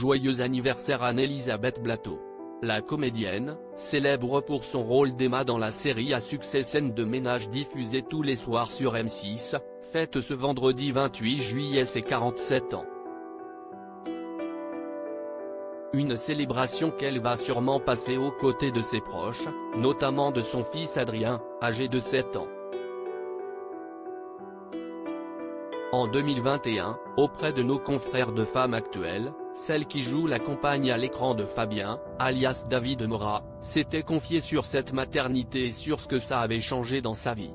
Joyeux anniversaire Anne-Elisabeth Blateau. La comédienne, célèbre pour son rôle d'Emma dans la série à succès Scène de ménage diffusée tous les soirs sur M6, fête ce vendredi 28 juillet ses 47 ans. Une célébration qu'elle va sûrement passer aux côtés de ses proches, notamment de son fils Adrien, âgé de 7 ans. En 2021, auprès de nos confrères de Femmes Actuelles, celle qui joue la compagne à l'écran de Fabien, alias David Morat, s'était confiée sur cette maternité et sur ce que ça avait changé dans sa vie.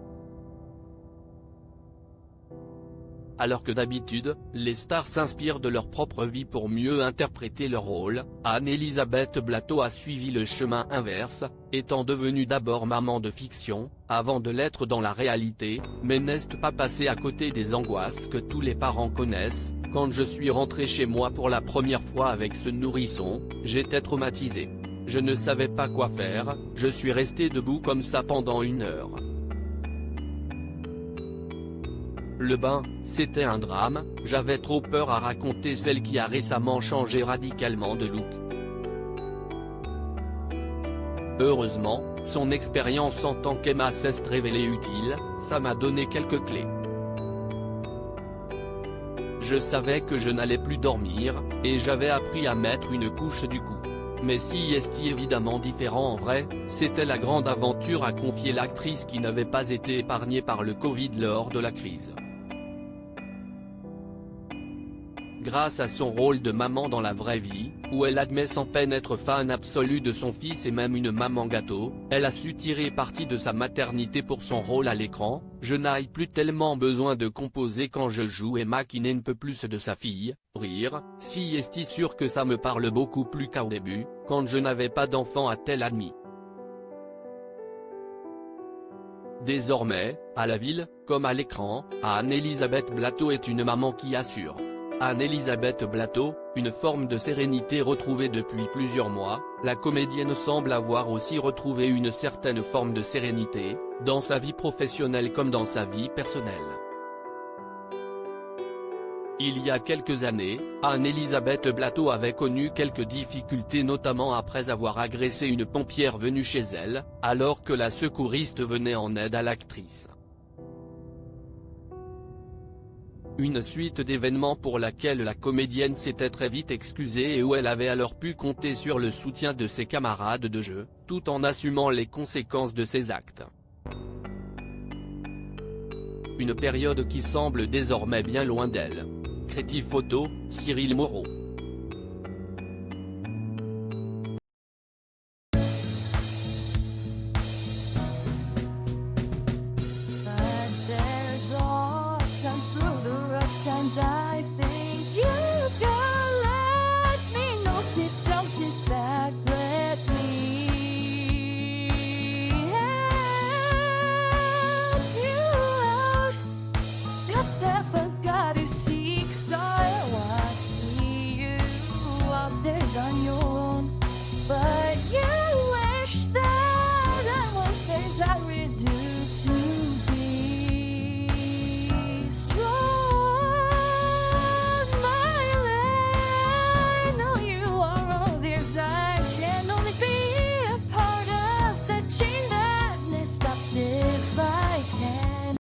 Alors que d'habitude, les stars s'inspirent de leur propre vie pour mieux interpréter leur rôle, Anne-Elisabeth Blateau a suivi le chemin inverse, étant devenue d'abord maman de fiction, avant de l'être dans la réalité, mais n'est pas passée à côté des angoisses que tous les parents connaissent. Quand je suis rentrée chez moi pour la première fois avec ce nourrisson, j'étais traumatisée. Je ne savais pas quoi faire, je suis restée debout comme ça pendant 1 heure. Le bain, c'était un drame, j'avais trop peur à raconter celle qui a récemment changé radicalement de look. Heureusement, son expérience en tant qu'Emma s'est révélée utile, ça m'a donné quelques clés. Je savais que je n'allais plus dormir, et j'avais appris à mettre une couche du coup. Mais si est évidemment différent en vrai, c'était la grande aventure a confié l'actrice qui n'avait pas été épargnée par le Covid lors de la crise. Grâce à son rôle de maman dans la vraie vie, où elle admet sans peine être fan absolue de son fils et même une maman gâteau, elle a su tirer parti de sa maternité pour son rôle à l'écran. Je n'ai plus tellement besoin de composer quand je joue Emma qui n'est peu plus de sa fille, rire, si est sûr que ça me parle beaucoup plus qu'au début, quand je n'avais pas d'enfant, a-t-elle admis. Désormais, à la ville, comme à l'écran, Anne-Elisabeth Blateau est une maman qui assure. Anne-Elisabeth Blateau, une forme de sérénité retrouvée depuis plusieurs mois, la comédienne semble avoir aussi retrouvé une certaine forme de sérénité, dans sa vie professionnelle comme dans sa vie personnelle. Il y a quelques années, Anne-Elisabeth Blateau avait connu quelques difficultés notamment après avoir agressé une pompière venue chez elle, alors que la secouriste venait en aide à l'actrice. Une suite d'événements pour laquelle la comédienne s'était très vite excusée et où elle avait alors pu compter sur le soutien de ses camarades de jeu, tout en assumant les conséquences de ses actes. Une période qui semble désormais bien loin d'elle. Critique photo, Cyril Moreau.